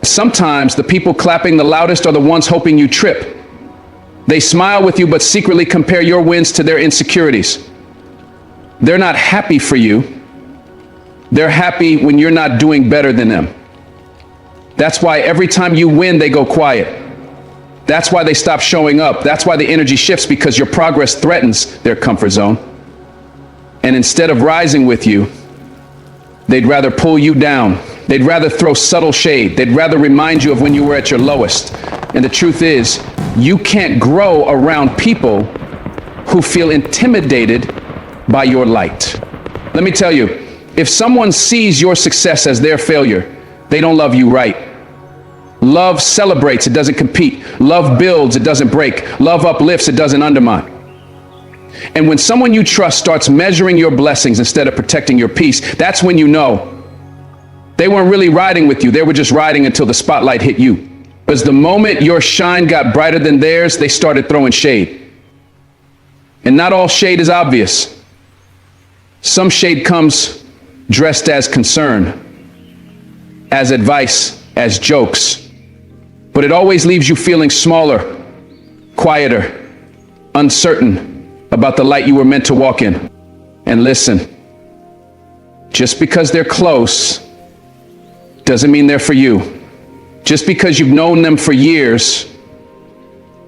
Sometimes the people clapping the loudest are the ones hoping you trip. They smile with you but secretly compare your wins to their insecurities. They're not happy for you. They're happy when you're not doing better than them. That's why every time you win, they go quiet. That's why they stop showing up. That's why the energy shifts, because your progress threatens their comfort zone. And instead of rising with you, they'd rather pull you down. They'd rather throw subtle shade. They'd rather remind you of when you were at your lowest. And the truth is, you can't grow around people who feel intimidated by your light. Let me tell you, if someone sees your success as their failure, they don't love you right. Love celebrates, it doesn't compete. Love builds, it doesn't break. Love uplifts, it doesn't undermine. And when someone you trust starts measuring your blessings instead of protecting your peace, that's when you know they weren't really riding with you. They were just riding until the spotlight hit you. Because the moment your shine got brighter than theirs, they started throwing shade. And not all shade is obvious. Some shade comes dressed as concern, as advice, as jokes. But it always leaves you feeling smaller, quieter, uncertain about the light you were meant to walk in. And listen, just because they're close doesn't mean they're for you. Just because you've known them for years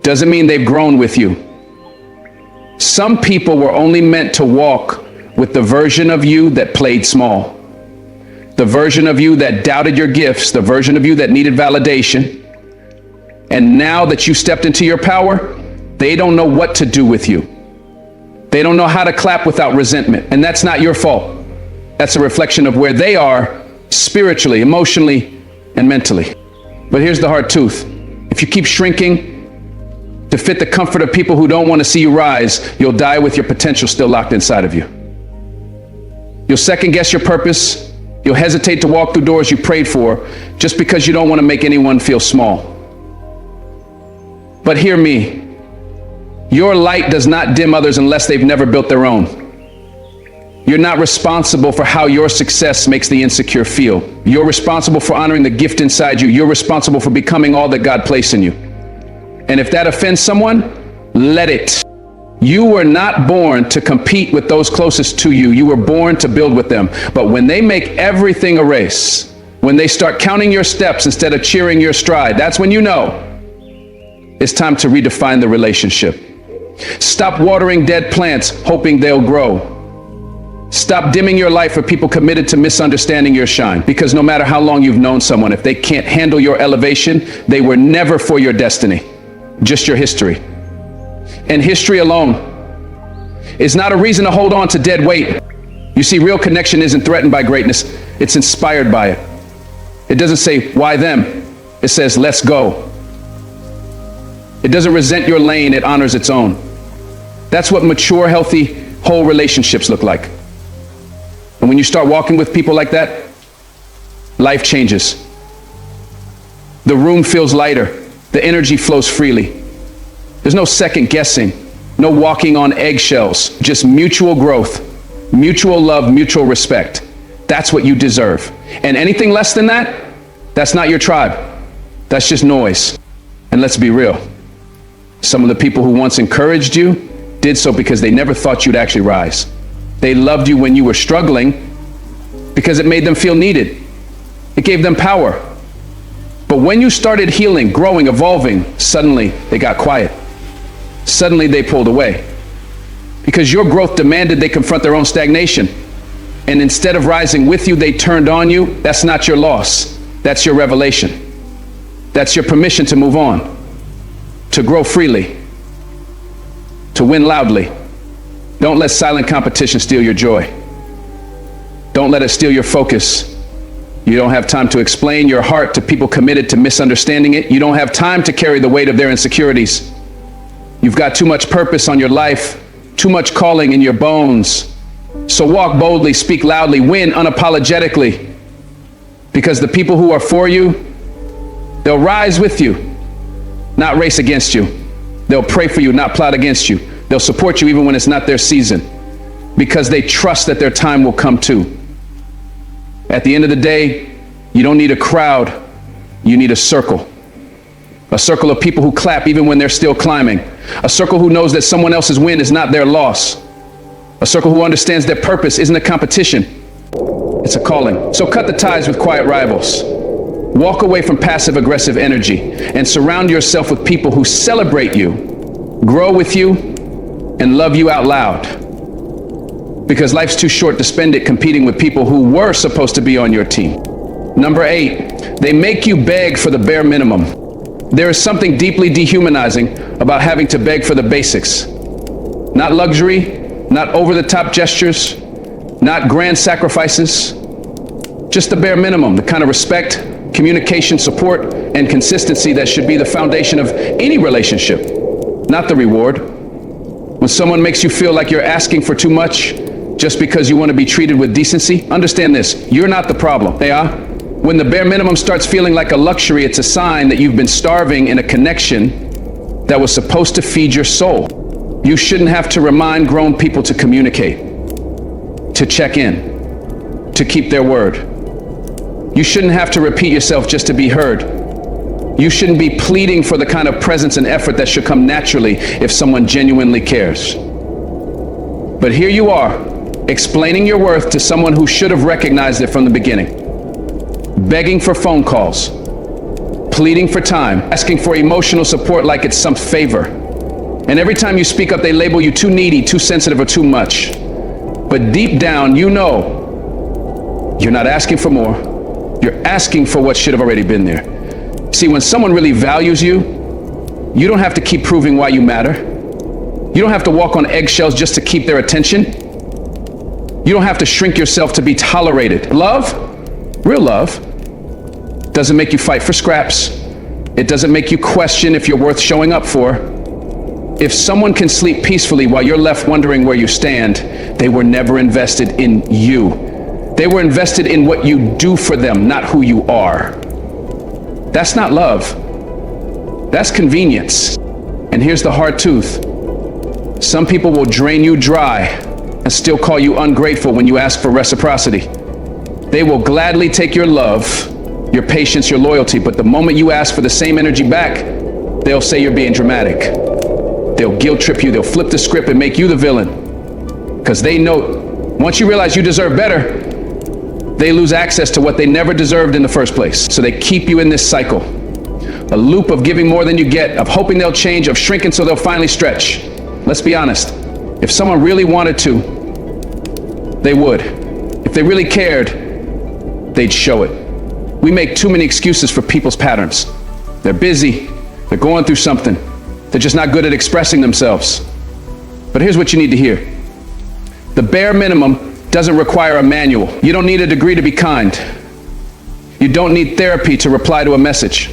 doesn't mean they've grown with you. Some people were only meant to walk with the version of you that played small, the version of you that doubted your gifts, the version of you that needed validation. And now that you stepped into your power, they don't know what to do with you. They don't know how to clap without resentment. And that's not your fault. That's a reflection of where they are spiritually, emotionally, and mentally. But here's the hard truth. If you keep shrinking to fit the comfort of people who don't want to see you rise, you'll die with your potential still locked inside of you. You'll second guess your purpose. You'll hesitate to walk through doors you prayed for just because you don't want to make anyone feel small. But hear me, your light does not dim others unless they've never built their own. You're not responsible for how your success makes the insecure feel. You're responsible for honoring the gift inside you. You're responsible for becoming all that God placed in you. And if that offends someone, let it. You were not born to compete with those closest to you. You were born to build with them. But when they make everything a race, when they start counting your steps instead of cheering your stride, that's when you know it's time to redefine the relationship. Stop watering dead plants, hoping they'll grow. Stop dimming your light for people committed to misunderstanding your shine. Because no matter how long you've known someone, if they can't handle your elevation, they were never for your destiny, just your history. And history alone is not a reason to hold on to dead weight. You see, real connection isn't threatened by greatness, it's inspired by it. It doesn't say, why them? It says, let's go. It doesn't resent your lane, it honors its own. That's what mature, healthy, whole relationships look like. And when you start walking with people like that, life changes. The room feels lighter. The energy flows freely. There's no second guessing, no walking on eggshells, just mutual growth, mutual love, mutual respect. That's what you deserve. And anything less than that, that's not your tribe. That's just noise. And let's be real. Some of the people who once encouraged you did so because they never thought you'd actually rise. They loved you when you were struggling because it made them feel needed. It gave them power. But when you started healing, growing, evolving, suddenly they got quiet. Suddenly they pulled away. Because your growth demanded they confront their own stagnation. And instead of rising with you, they turned on you. That's not your loss. That's your revelation. That's your permission to move on. to grow freely, to win loudly. Don't let silent competition steal your joy. Don't let it steal your focus. You don't have time to explain your heart to people committed to misunderstanding it. You don't have time to carry the weight of their insecurities. You've got too much purpose on your life, too much calling in your bones. So walk boldly, speak loudly, win unapologetically. Because the people who are for you, they'll rise with you, not race against you. They'll pray for you, not plot against you. They'll support you even when it's not their season, because they trust that their time will come too. At the end of the day, you don't need a crowd, you need a circle. A circle of people who clap even when they're still climbing. A circle who knows that someone else's win is not their loss. A circle who understands their purpose isn't a competition, it's a calling. So cut the ties with quiet rivals. Walk away from passive-aggressive energy and surround yourself with people who celebrate you, grow with you, and love you out loud. Because life's too short to spend it competing with people who were supposed to be on your team. Number 8, they make you beg for the bare minimum. There is something deeply dehumanizing about having to beg for the basics. Not luxury, not over-the-top gestures, not grand sacrifices. Just the bare minimum, the kind of respect, communication, support, and consistency that should be the foundation of any relationship, not the reward. When someone makes you feel like you're asking for too much just because you want to be treated with decency, understand this, you're not the problem, they are. When the bare minimum starts feeling like a luxury, it's a sign that you've been starving in a connection that was supposed to feed your soul. You shouldn't have to remind grown people to communicate, to check in, to keep their word. You shouldn't have to repeat yourself just to be heard. You shouldn't be pleading for the kind of presence and effort that should come naturally if someone genuinely cares. But here you are, explaining your worth to someone who should have recognized it from the beginning. Begging for phone calls, pleading for time, asking for emotional support like it's some favor. And every time you speak up, they label you too needy, too sensitive, or too much. But deep down, you know you're not asking for more. You're asking for what should have already been there. See, when someone really values you, you don't have to keep proving why you matter. You don't have to walk on eggshells just to keep their attention. You don't have to shrink yourself to be tolerated. Love, real love, doesn't make you fight for scraps. It doesn't make you question if you're worth showing up for. If someone can sleep peacefully while you're left wondering where you stand, they were never invested in you. They were invested in what you do for them, not who you are. That's not love. That's convenience. And here's the hard truth. Some people will drain you dry and still call you ungrateful when you ask for reciprocity. They will gladly take your love, your patience, your loyalty, but the moment you ask for the same energy back, they'll say you're being dramatic. They'll guilt trip you, they'll flip the script and make you the villain. Because they know, once you realize you deserve better, they lose access to what they never deserved in the first place. So they keep you in this cycle. A loop of giving more than you get, of hoping they'll change, of shrinking so they'll finally stretch. Let's be honest. If someone really wanted to, they would. If they really cared, they'd show it. We make too many excuses for people's patterns. They're busy, they're going through something. They're just not good at expressing themselves. But here's what you need to hear. The bare minimum doesn't require a manual. You don't need a degree to be kind. You don't need therapy to reply to a message.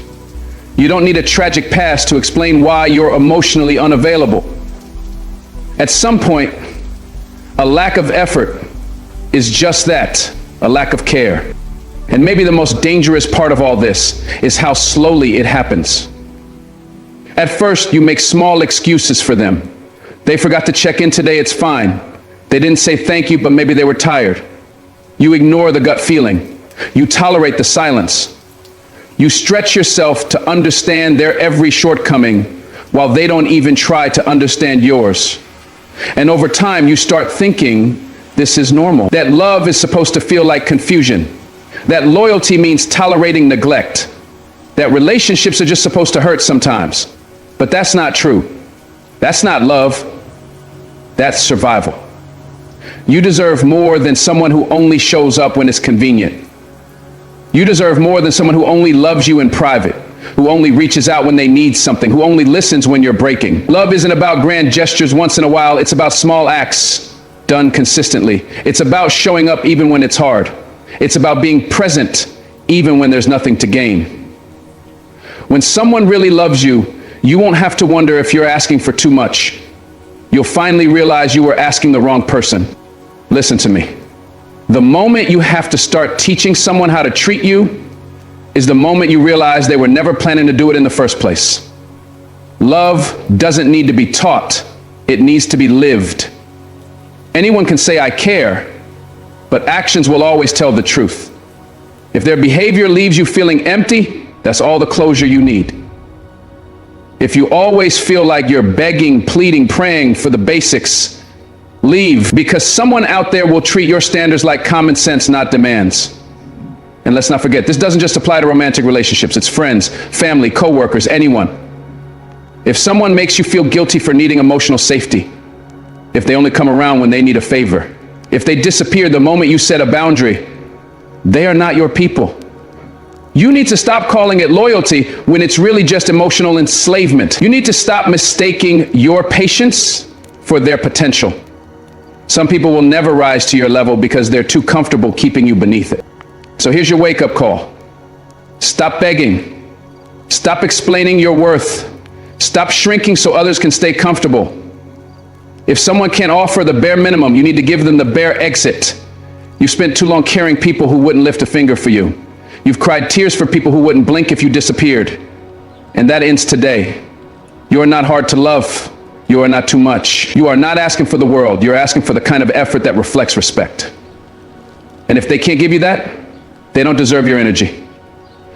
You don't need a tragic past to explain why you're emotionally unavailable. At some point, a lack of effort is just that, a lack of care. And maybe the most dangerous part of all this is how slowly it happens. At first, you make small excuses for them. They forgot to check in today, it's fine. They didn't say thank you, but maybe they were tired. You ignore the gut feeling. You tolerate the silence. You stretch yourself to understand their every shortcoming while they don't even try to understand yours. And over time, you start thinking this is normal. That love is supposed to feel like confusion. That loyalty means tolerating neglect. That relationships are just supposed to hurt sometimes. But that's not true. That's not love. That's survival. You deserve more than someone who only shows up when it's convenient. You deserve more than someone who only loves you in private. who only reaches out when they need something, who only listens when you're breaking. Love isn't about grand gestures once in a while. It's about small acts done consistently. It's about showing up even when it's hard. It's about being present even when there's nothing to gain. When someone really loves you, you won't have to wonder if you're asking for too much. You'll finally realize you were asking the wrong person. Listen to me. The moment you have to start teaching someone how to treat you is the moment you realize they were never planning to do it in the first place. Love doesn't need to be taught. It needs to be lived. Anyone can say, I care, but actions will always tell the truth. If their behavior leaves you feeling empty, that's all the closure you need. If you always feel like you're begging, pleading, praying for the basics, leave, because someone out there will treat your standards like common sense, not demands. And let's not forget, this doesn't just apply to romantic relationships. It's friends, family, coworkers, anyone. If someone makes you feel guilty for needing emotional safety, if they only come around when they need a favor, if they disappear the moment you set a boundary, they are not your people. You need to stop calling it loyalty when it's really just emotional enslavement. You need to stop mistaking your patience for their potential. Some people will never rise to your level because they're too comfortable keeping you beneath it. So here's your wake-up call. Stop begging. Stop explaining your worth. Stop shrinking so others can stay comfortable. If someone can't offer the bare minimum, you need to give them the bare exit. You've spent too long carrying people who wouldn't lift a finger for you. You've cried tears for people who wouldn't blink if you disappeared. And that ends today. You are not hard to love. You are not too much. You are not asking for the world. You're asking for the kind of effort that reflects respect. And if they can't give you that, they don't deserve your energy.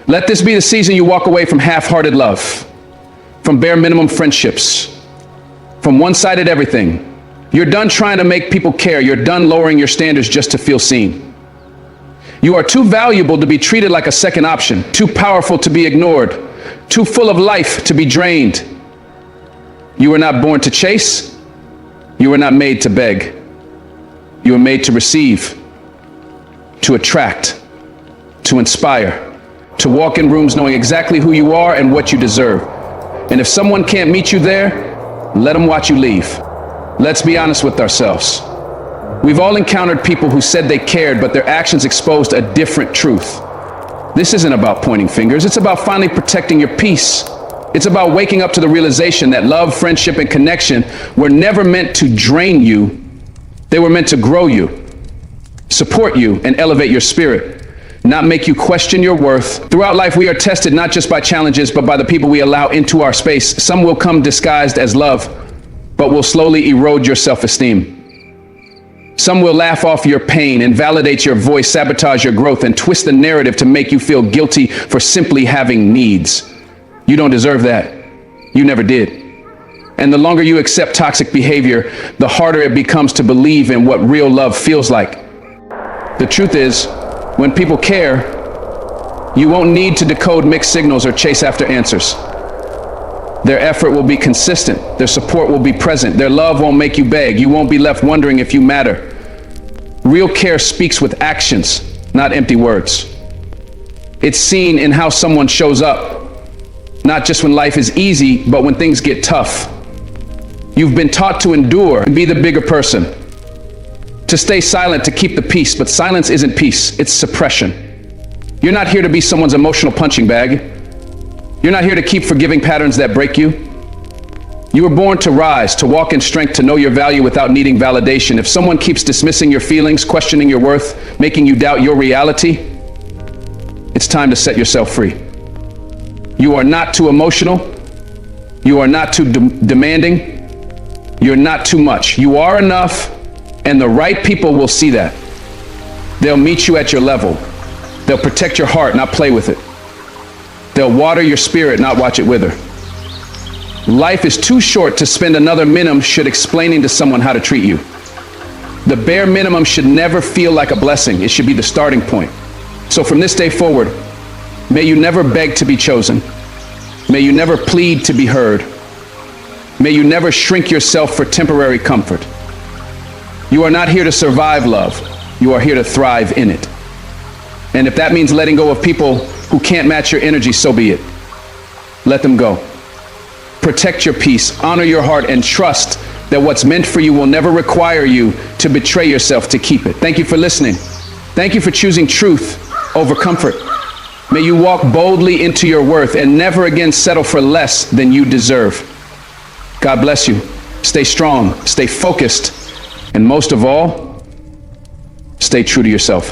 Let this be the season you walk away from half-hearted love, from bare minimum friendships, from one-sided everything. You're done trying to make people care. You're done lowering your standards just to feel seen. You are too valuable to be treated like a second option, too powerful to be ignored, too full of life to be drained. You were not born to chase. You were not made to beg. You were made to receive, to attract, to inspire, to walk in rooms knowing exactly who you are and what you deserve. And if someone can't meet you there, let them watch you leave. Let's be honest with ourselves. We've all encountered people who said they cared, but their actions exposed a different truth. This isn't about pointing fingers. It's about finally protecting your peace. It's about waking up to the realization that love, friendship, and connection were never meant to drain you. They were meant to grow you, support you, and elevate your spirit, not make you question your worth. Throughout life, we are tested not just by challenges, but by the people we allow into our space. Some will come disguised as love, but will slowly erode your self-esteem. Some will laugh off your pain, invalidate your voice, sabotage your growth, and twist the narrative to make you feel guilty for simply having needs. You don't deserve that. You never did. And the longer you accept toxic behavior, the harder it becomes to believe in what real love feels like. The truth is, when people care, you won't need to decode mixed signals or chase after answers. Their effort will be consistent. Their support will be present. Their love won't make you beg. You won't be left wondering if you matter. Real care speaks with actions, not empty words. It's seen in how someone shows up, not just when life is easy, but when things get tough. You've been taught to endure and be the bigger person, to stay silent, to keep the peace, but silence isn't peace, it's suppression. You're not here to be someone's emotional punching bag. You're not here to keep forgiving patterns that break you. You were born to rise, to walk in strength, to know your value without needing validation. If someone keeps dismissing your feelings, questioning your worth, making you doubt your reality, it's time to set yourself free. You are not too emotional. You are not too demanding. You're not too much. You are enough, and the right people will see that. They'll meet you at your level. They'll protect your heart, not play with it. They'll water your spirit, not watch it wither. Life is too short to spend another minimum should explaining to someone how to treat you. The bare minimum should never feel like a blessing. It should be the starting point. So from this day forward, may you never beg to be chosen. May you never plead to be heard. May you never shrink yourself for temporary comfort. You are not here to survive love. You are here to thrive in it. And if that means letting go of people who can't match your energy, so be it. let them go. Protect your peace, honor your heart, and trust that what's meant for you will never require you to betray yourself to keep it. Thank you for listening. Thank you for choosing truth over comfort. May you walk boldly into your worth and never again settle for less than you deserve. God bless you. Stay strong, stay focused, and most of all, stay true to yourself.